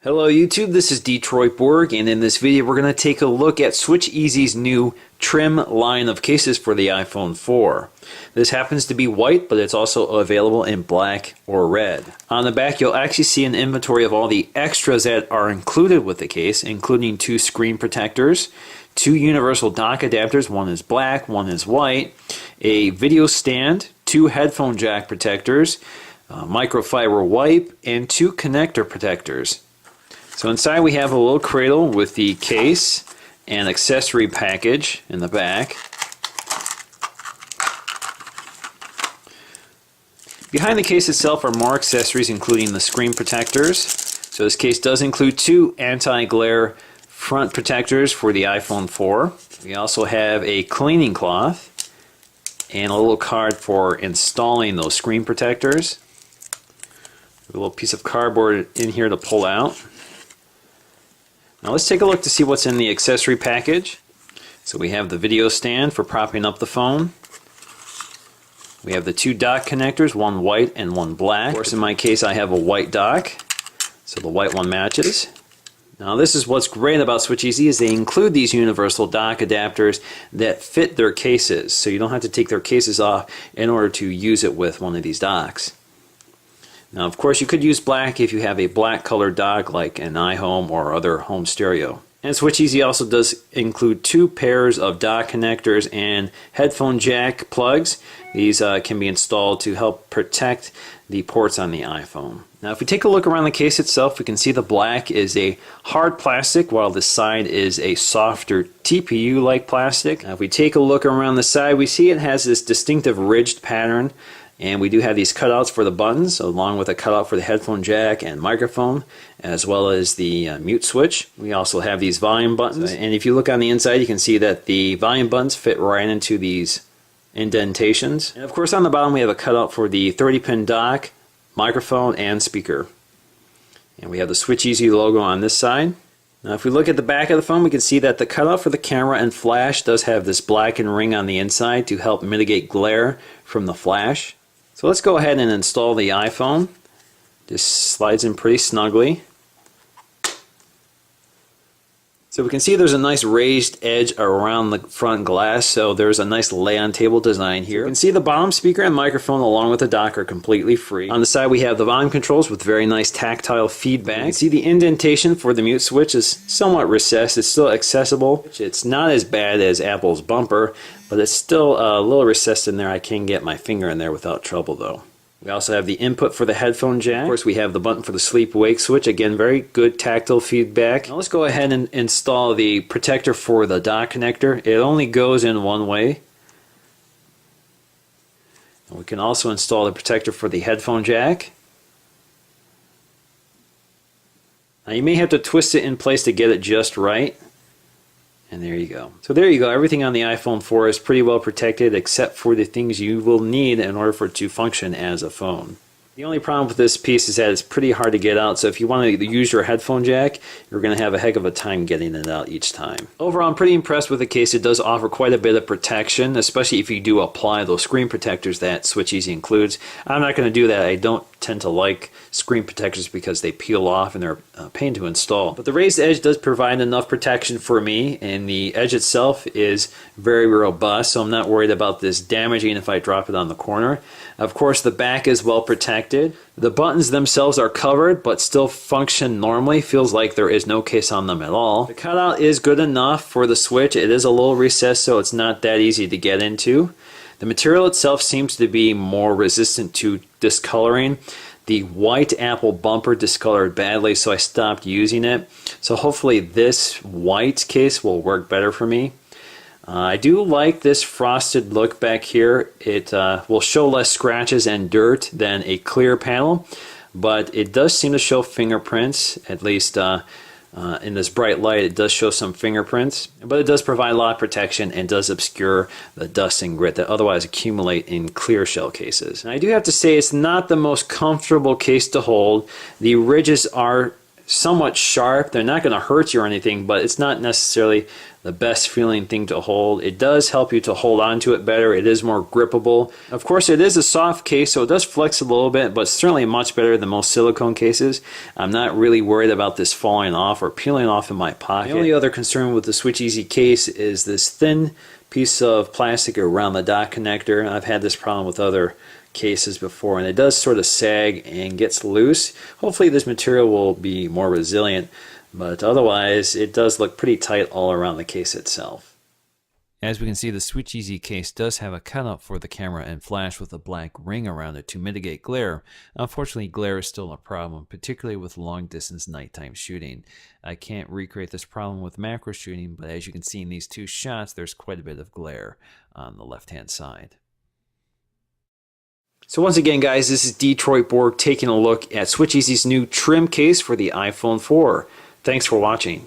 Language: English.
Hello YouTube, this is Detroit Borg, and in this video we're going to take a look at SwitchEasy's new trim line of cases for the iPhone 4. This happens to be white, but it's also available in black or red. On the back you'll actually see an inventory of all the extras that are included with the case, including 2 screen protectors, 2 universal dock adapters, one is black, one is white, a video stand, 2 headphone jack protectors, a microfiber wipe, and 2 connector protectors. So inside we have a little cradle with the case and accessory package in the back. Behind the case itself are more accessories, including the screen protectors. So this case does include 2 anti-glare front protectors for the iPhone 4. We also have a cleaning cloth and a little card for installing those screen protectors. A little piece of cardboard in here to pull out. Now let's take a look to see what's in the accessory package. So we have the video stand for propping up the phone. We have the 2 dock connectors, one white and one black. Of course, in my case I have a white dock, so the white one matches. Now this is what's great about SwitchEasy, is they include these universal dock adapters that fit their cases, so you don't have to take their cases off in order to use it with one of these docks. Now, of course, you could use black if you have a black colored dock like an iHome or other home stereo. And SwitchEasy also does include 2 pairs of dock connectors and headphone jack plugs. These can be installed to help protect the ports on the iPhone. Now, if we take a look around the case itself, we can see the black is a hard plastic while the side is a softer TPU-like plastic. Now, if we take a look around the side, we see it has this distinctive ridged pattern. And we do have these cutouts for the buttons, along with a cutout for the headphone jack and microphone, as well as the mute switch. We also have these volume buttons, and if you look on the inside you can see that the volume buttons fit right into these indentations. And of course on the bottom we have a cutout for the 30-pin dock, microphone, and speaker. And we have the SwitchEasy logo on this side. Now if we look at the back of the phone, we can see that the cutout for the camera and flash does have this blackened ring on the inside to help mitigate glare from the flash. So let's go ahead and install the iPhone. This slides in pretty snugly. So we can see there's a nice raised edge around the front glass, so there's a nice lay-on table design here. You can see the bottom speaker and microphone along with the dock are completely free. On the side we have the volume controls with very nice tactile feedback. You can see the indentation for the mute switch is somewhat recessed. It's still accessible. It's not as bad as Apple's bumper, but it's still a little recessed in there. I can get my finger in there without trouble though. We also have the input for the headphone jack. Of course, we have the button for the sleep-wake switch. Again, very good tactile feedback. Now let's go ahead and install the protector for the dock connector. It only goes in one way. And we can also install the protector for the headphone jack. Now you may have to twist it in place to get it just right. And there you go. So there you go. Everything on the iPhone 4 is pretty well protected except for the things you will need in order for it to function as a phone. The only problem with this piece is that it's pretty hard to get out, so if you want to use your headphone jack, you're going to have a heck of a time getting it out each time. Overall, I'm pretty impressed with the case. It does offer quite a bit of protection, especially if you do apply those screen protectors that SwitchEasy includes. I'm not going to do that. I don't tend to like screen protectors because they peel off and they're a pain to install. But the raised edge does provide enough protection for me, and the edge itself is very robust, so I'm not worried about this damaging if I drop it on the corner. Of course, the back is well protected. The buttons themselves are covered but still function normally. Feels like there is no case on them at all. The cutout is good enough for the switch. It is a little recessed, so it's not that easy to get into. The material itself seems to be more resistant to discoloring. The white Apple bumper discolored badly, so I stopped using it. So hopefully this white case will work better for me. I do like this frosted look back here. It will show less scratches and dirt than a clear panel, but it does seem to show fingerprints, at least in this bright light it does show some fingerprints, but it does provide a lot of protection and does obscure the dust and grit that otherwise accumulate in clear shell cases. Now, I do have to say it's not the most comfortable case to hold. The ridges are somewhat sharp. They're not going to hurt you or anything, but it's not necessarily the best feeling thing to hold. It does help you to hold on to it better. It is more grippable. Of course, it is a soft case, so it does flex a little bit, but certainly much better than most silicone cases. I'm not really worried about this falling off or peeling off in my pocket. The only other concern with the SwitchEasy case is this thin piece of plastic around the dock connector. I've had this problem with other cases before, and it does sort of sag and gets loose. Hopefully this material will be more resilient, but otherwise it does look pretty tight all around the case itself. As we can see, the SwitchEasy case does have a cutout for the camera and flash with a black ring around it to mitigate glare. Unfortunately, glare is still a problem, particularly with long distance nighttime shooting. I can't recreate this problem with macro shooting, but as you can see in these two shots, there's quite a bit of glare on the left hand side. So once again, guys, this is Detroit Borg taking a look at SwitchEasy's new trim case for the iPhone 4. Thanks for watching.